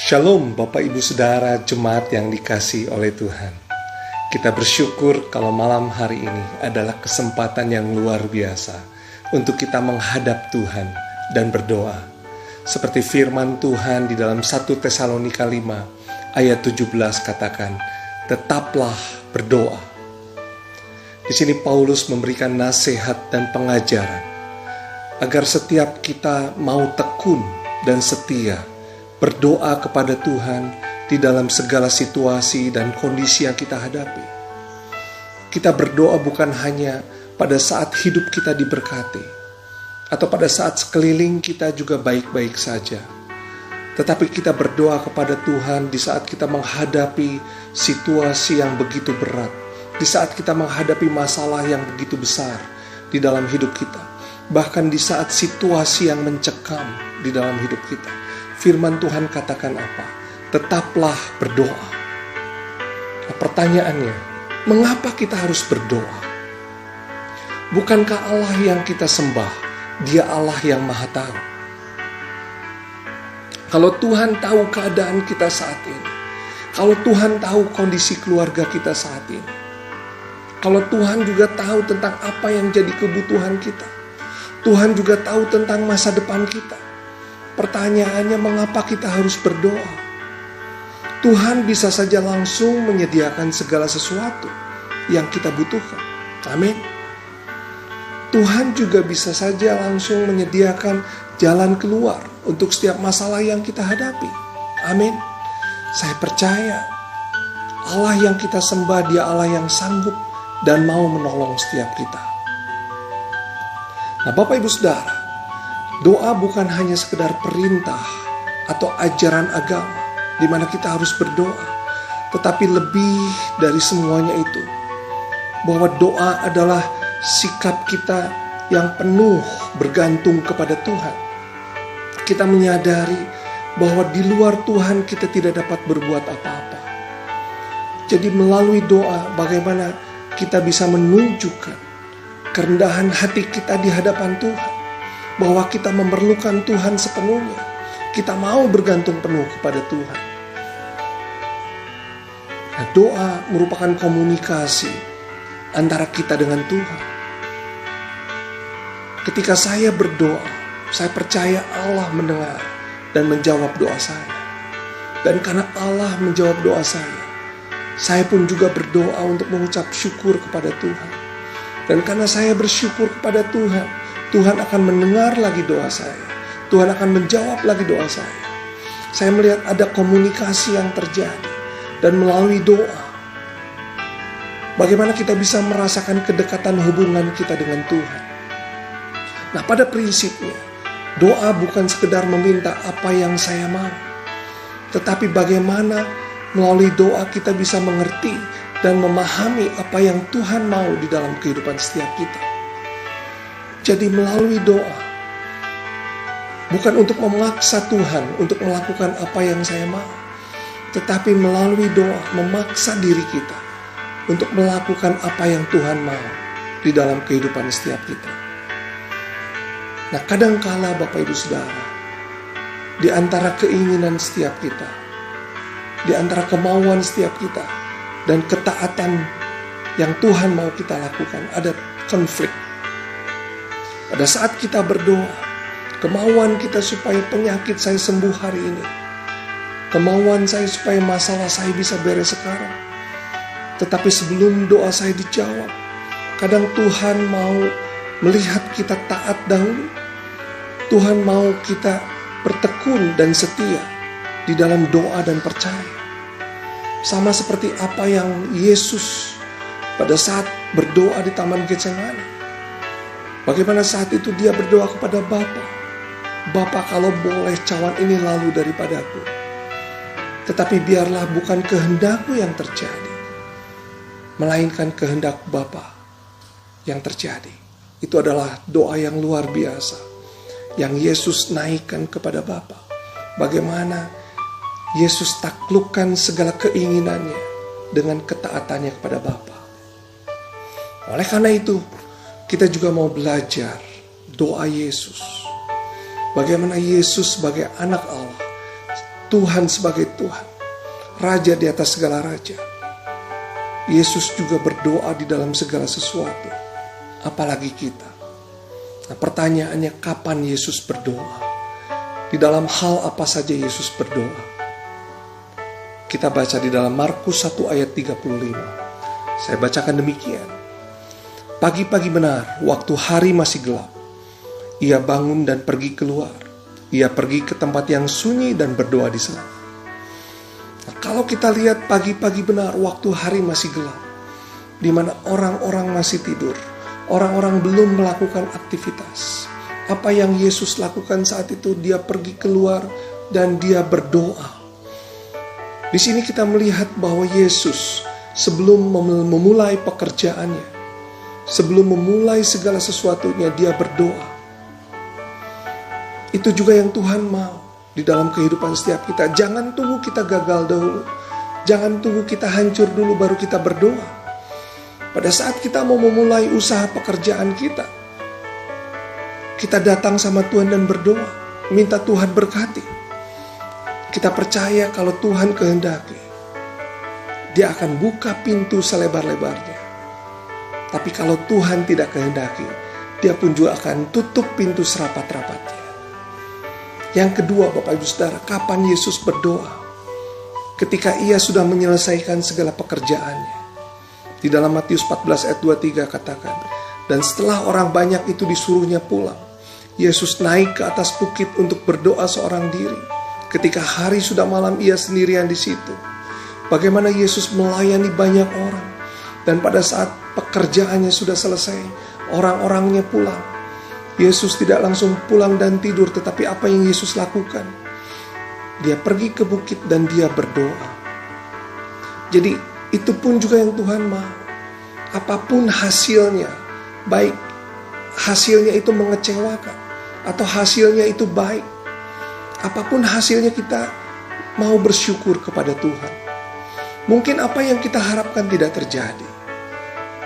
Shalom Bapak Ibu Saudara jemaat yang dikasihi oleh Tuhan. Kita bersyukur kalau malam hari ini adalah kesempatan yang luar biasa untuk kita menghadap Tuhan dan berdoa. Seperti firman Tuhan di dalam 1 Tesalonika 5 ayat 17 katakan, tetaplah berdoa. Di sini Paulus memberikan nasihat dan pengajaran agar setiap kita mau tekun dan setia berdoa kepada Tuhan di dalam segala situasi dan kondisi yang kita hadapi. Kita berdoa bukan hanya pada saat hidup kita diberkati, atau pada saat sekeliling kita juga baik-baik saja. Tetapi kita berdoa kepada Tuhan di saat kita menghadapi situasi yang begitu berat, di saat kita menghadapi masalah yang begitu besar di dalam hidup kita, bahkan di saat situasi yang mencekam di dalam hidup kita. Firman Tuhan katakan apa? Tetaplah berdoa. Nah, pertanyaannya, mengapa kita harus berdoa? Bukankah Allah yang kita sembah, Dia Allah yang Maha Tahu? Kalau Tuhan tahu keadaan kita saat ini, kalau Tuhan tahu kondisi keluarga kita saat ini, kalau Tuhan juga tahu tentang apa yang jadi kebutuhan kita, Tuhan juga tahu tentang masa depan kita. Pertanyaannya, mengapa kita harus berdoa? Tuhan bisa saja langsung menyediakan segala sesuatu yang kita butuhkan. Amin. Tuhan juga bisa saja langsung menyediakan jalan keluar untuk setiap masalah yang kita hadapi. Amin. Saya percaya Allah yang kita sembah, Dia Allah yang sanggup dan mau menolong setiap kita. Nah, Bapak Ibu Saudara, doa bukan hanya sekedar perintah atau ajaran agama di mana kita harus berdoa, tetapi lebih dari semuanya itu, bahwa doa adalah sikap kita yang penuh bergantung kepada Tuhan. Kita menyadari bahwa di luar Tuhan kita tidak dapat berbuat apa-apa. Jadi melalui doa, bagaimana kita bisa menunjukkan kerendahan hati kita di hadapan Tuhan, bahwa kita memerlukan Tuhan sepenuhnya. Kita mau bergantung penuh kepada Tuhan. Nah, doa merupakan komunikasi antara kita dengan Tuhan. Ketika saya berdoa, saya percaya Allah mendengar dan menjawab doa saya. Dan karena Allah menjawab doa saya pun juga berdoa untuk mengucap syukur kepada Tuhan. Dan karena saya bersyukur kepada Tuhan, Tuhan akan mendengar lagi doa saya. Tuhan akan menjawab lagi doa saya. Saya melihat ada komunikasi yang terjadi. Dan melalui doa, bagaimana kita bisa merasakan kedekatan hubungan kita dengan Tuhan. Nah, pada prinsipnya, doa bukan sekedar meminta apa yang saya mau, tetapi bagaimana melalui doa kita bisa mengerti dan memahami apa yang Tuhan mau di dalam kehidupan setiap kita. Jadi melalui doa, bukan untuk memaksa Tuhan untuk melakukan apa yang saya mau, tetapi melalui doa memaksa diri kita untuk melakukan apa yang Tuhan mau di dalam kehidupan setiap kita. Nah, kadangkala Bapak Ibu Saudara, di antara keinginan setiap kita, di antara kemauan setiap kita, dan ketaatan yang Tuhan mau kita lakukan, ada konflik. Pada saat kita berdoa, kemauan kita supaya penyakit saya sembuh hari ini, kemauan saya supaya masalah saya bisa beres sekarang. Tetapi sebelum doa saya dijawab, kadang Tuhan mau melihat kita taat dahulu. Tuhan mau kita bertekun dan setia di dalam doa dan percaya. Sama seperti apa yang Yesus pada saat berdoa di Taman Getsemani. Bagaimana saat itu dia berdoa kepada Bapa, Bapa, kalau boleh cawan ini lalu daripadaku, tetapi biarlah bukan kehendakku yang terjadi, melainkan kehendak Bapa yang terjadi. Itu adalah doa yang luar biasa yang Yesus naikkan kepada Bapa. Bagaimana Yesus taklukkan segala keinginannya dengan ketaatannya kepada Bapa. Oleh karena itu, kita juga mau belajar doa Yesus. Bagaimana Yesus sebagai anak Allah Tuhan sebagai Tuhan, Raja di atas segala raja. Yesus juga berdoa di dalam segala sesuatu, apalagi kita. Nah, pertanyaannya, kapan Yesus berdoa? Di dalam hal apa saja Yesus berdoa? Kita baca di dalam Markus 1 ayat 35. Saya bacakan demikian. Pagi-pagi benar, waktu hari masih gelap, ia bangun dan pergi keluar. Ia pergi ke tempat yang sunyi dan berdoa di sana. Nah, kalau kita lihat pagi-pagi benar, waktu hari masih gelap, di mana orang-orang masih tidur, orang-orang belum melakukan aktivitas. Apa yang Yesus lakukan saat itu? Dia pergi keluar dan dia berdoa. Di sini kita melihat bahwa Yesus sebelum memulai pekerjaannya, sebelum memulai segala sesuatunya, dia berdoa. Itu juga yang Tuhan mau di dalam kehidupan setiap kita. Jangan tunggu kita gagal dahulu. Jangan tunggu kita hancur dulu baru kita berdoa. Pada saat kita mau memulai usaha pekerjaan kita, kita datang sama Tuhan dan berdoa, minta Tuhan berkati. Kita percaya kalau Tuhan kehendaki, Dia akan buka pintu selebar-lebarnya. Tapi kalau Tuhan tidak kehendaki, Dia pun juga akan tutup pintu serapat-rapatnya. Yang kedua, Bapak Ibu Saudara, kapan Yesus berdoa? Ketika Ia sudah menyelesaikan segala pekerjaannya. Di dalam Matius 14 ayat 23 katakan, dan setelah orang banyak itu disuruhnya pulang, Yesus naik ke atas bukit untuk berdoa seorang diri. Ketika hari sudah malam, Ia sendirian di situ. Bagaimana Yesus melayani banyak orang. Dan pada saat pekerjaannya sudah selesai, orang-orangnya pulang. Yesus tidak langsung pulang dan tidur, tetapi apa yang Yesus lakukan? Dia pergi ke bukit dan dia berdoa. Jadi itu pun juga yang Tuhan mau. Apapun hasilnya, baik hasilnya itu mengecewakan atau hasilnya itu baik, apapun hasilnya kita mau bersyukur kepada Tuhan. Mungkin apa yang kita harapkan tidak terjadi.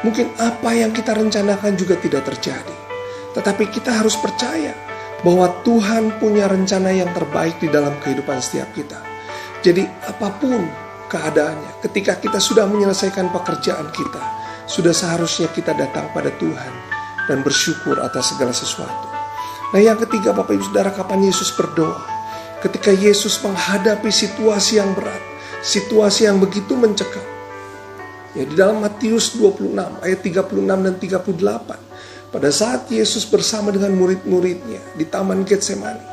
Mungkin apa yang kita rencanakan juga tidak terjadi. Tetapi kita harus percaya bahwa Tuhan punya rencana yang terbaik di dalam kehidupan setiap kita. Jadi apapun keadaannya, ketika kita sudah menyelesaikan pekerjaan kita, sudah seharusnya kita datang pada Tuhan dan bersyukur atas segala sesuatu. Nah, yang ketiga, Bapak Ibu Saudara, kapan Yesus berdoa? Ketika Yesus menghadapi situasi yang berat, situasi yang begitu mencekam. Ya, di dalam Matius 26 ayat 36 dan 38. Pada saat Yesus bersama dengan murid-muridnya di Taman Getsemani,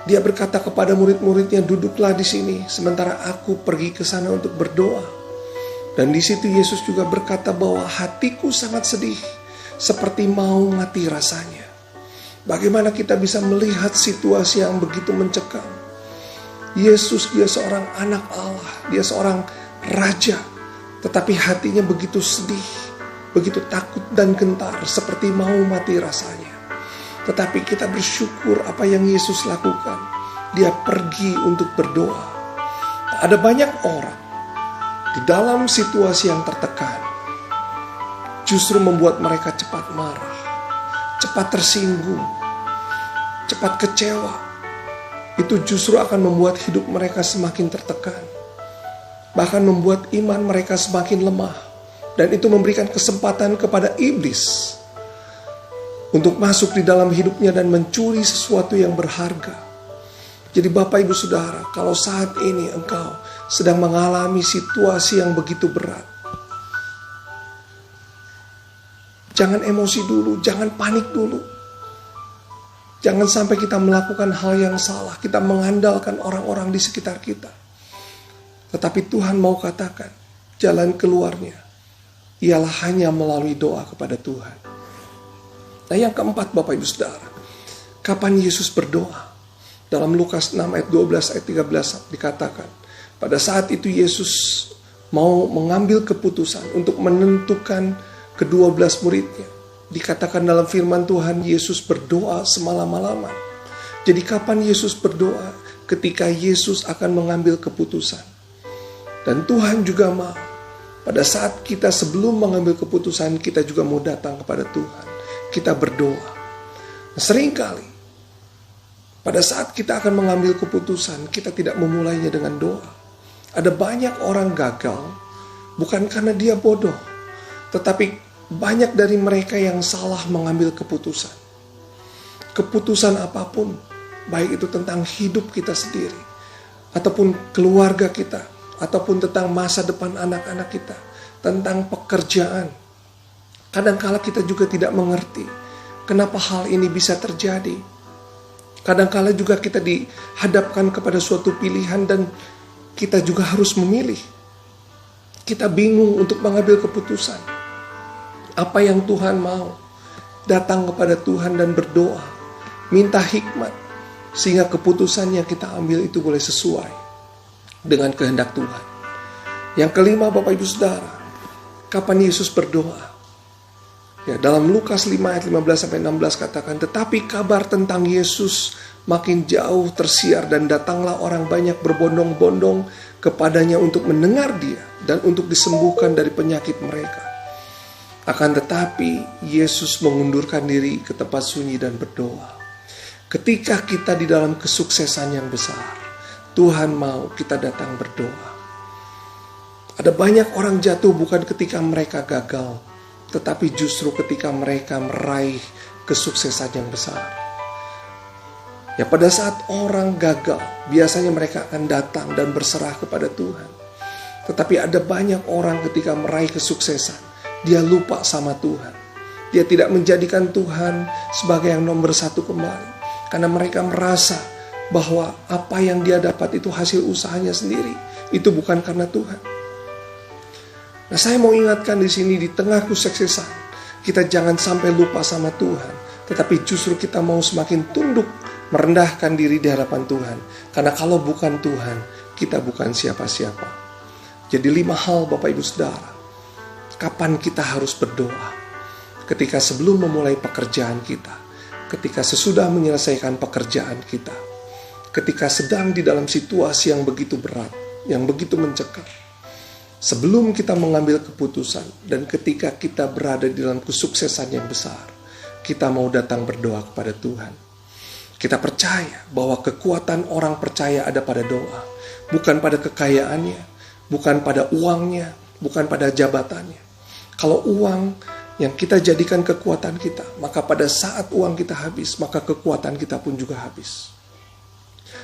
Dia berkata kepada murid-muridnya, duduklah di sini sementara aku pergi ke sana untuk berdoa. Dan di situ Yesus juga berkata bahwa hatiku sangat sedih, seperti mau mati rasanya. Bagaimana kita bisa melihat situasi yang begitu mencekam? Yesus, Dia seorang anak Allah, Dia seorang raja, tetapi hatinya begitu sedih, begitu takut dan gentar, seperti mau mati rasanya. Tetapi kita bersyukur apa yang Yesus lakukan. Dia pergi untuk berdoa. Ada banyak orang di dalam situasi yang tertekan, justru membuat mereka cepat marah, cepat tersinggung, cepat kecewa. Itu justru akan membuat hidup mereka semakin tertekan, bahkan membuat iman mereka semakin lemah. Dan itu memberikan kesempatan kepada iblis untuk masuk di dalam hidupnya dan mencuri sesuatu yang berharga. Jadi Bapak Ibu Saudara, kalau saat ini engkau sedang mengalami situasi yang begitu berat, jangan emosi dulu, jangan panik dulu. Jangan sampai kita melakukan hal yang salah, kita mengandalkan orang-orang di sekitar kita. Tetapi Tuhan mau katakan, jalan keluarnya ialah hanya melalui doa kepada Tuhan. Nah, yang keempat, Bapak Ibu Saudara, kapan Yesus berdoa? Dalam Lukas 6 ayat 12 ayat 13 dikatakan, pada saat itu Yesus mau mengambil keputusan untuk menentukan ke-12 muridnya. Dikatakan dalam firman Tuhan, Yesus berdoa semalam-malaman. Jadi kapan Yesus berdoa? Ketika Yesus akan mengambil keputusan. Dan Tuhan juga mau, pada saat kita sebelum mengambil keputusan, kita juga mau datang kepada Tuhan. Kita berdoa. Seringkali Pada saat kita akan mengambil keputusan, kita tidak memulainya dengan doa. Ada banyak orang gagal, bukan karena dia bodoh, tetapi banyak dari mereka yang salah mengambil keputusan. Keputusan apapun, baik itu tentang hidup kita sendiri, ataupun keluarga kita, ataupun tentang masa depan anak-anak kita, tentang pekerjaan. Kadangkala kita juga tidak mengerti kenapa hal ini bisa terjadi. Kadangkala juga kita dihadapkan kepada suatu pilihan dan kita juga harus memilih. Kita bingung untuk mengambil keputusan. Apa yang Tuhan mau? Datang kepada Tuhan dan berdoa. Minta hikmat. Sehingga keputusan yang kita ambil itu boleh sesuai dengan kehendak Tuhan. Yang kelima, Bapak Ibu Saudara, kapan Yesus berdoa? Ya, dalam Lukas 5 ayat 15-16 katakan, tetapi kabar tentang Yesus makin jauh tersiar dan datanglah orang banyak berbondong-bondong kepadanya untuk mendengar dia dan untuk disembuhkan dari penyakit mereka. Akan tetapi Yesus mengundurkan diri ke tempat sunyi dan berdoa. Ketika kita di dalam kesuksesan yang besar, Tuhan mau kita datang berdoa. Ada banyak orang jatuh bukan ketika mereka gagal, tetapi justru ketika mereka meraih kesuksesan yang besar. Ya, pada saat orang gagal, biasanya mereka akan datang dan berserah kepada Tuhan. Tetapi ada banyak orang ketika meraih kesuksesan, dia lupa sama Tuhan. Dia tidak menjadikan Tuhan sebagai yang nomor satu kembali. Karena mereka merasa bahwa apa yang dia dapat itu hasil usahanya sendiri. Itu bukan karena Tuhan. Nah, saya mau ingatkan di sini, di tengah kesuksesan, kita jangan sampai lupa sama Tuhan, tetapi justru kita mau semakin tunduk, merendahkan diri di hadapan Tuhan. Karena kalau bukan Tuhan, kita bukan siapa-siapa. Jadi 5 hal Bapak Ibu Saudara, kapan kita harus berdoa? Ketika sebelum memulai pekerjaan kita, ketika sesudah menyelesaikan pekerjaan kita, ketika sedang di dalam situasi yang begitu berat, yang begitu mencekam, sebelum kita mengambil keputusan, dan ketika kita berada di dalam kesuksesan yang besar, kita mau datang berdoa kepada Tuhan. Kita percaya bahwa kekuatan orang percaya ada pada doa, bukan pada kekayaannya, bukan pada uangnya, bukan pada jabatannya. Kalau uang yang kita jadikan kekuatan kita, maka pada saat uang kita habis, maka kekuatan kita pun juga habis.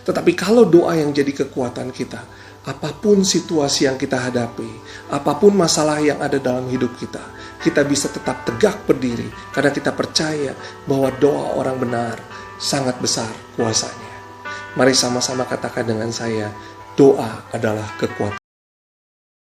Tetapi kalau doa yang jadi kekuatan kita, apapun situasi yang kita hadapi, apapun masalah yang ada dalam hidup kita, kita bisa tetap tegak berdiri karena kita percaya bahwa doa orang benar sangat besar kuasanya. Mari sama-sama katakan dengan saya, doa adalah kekuatan.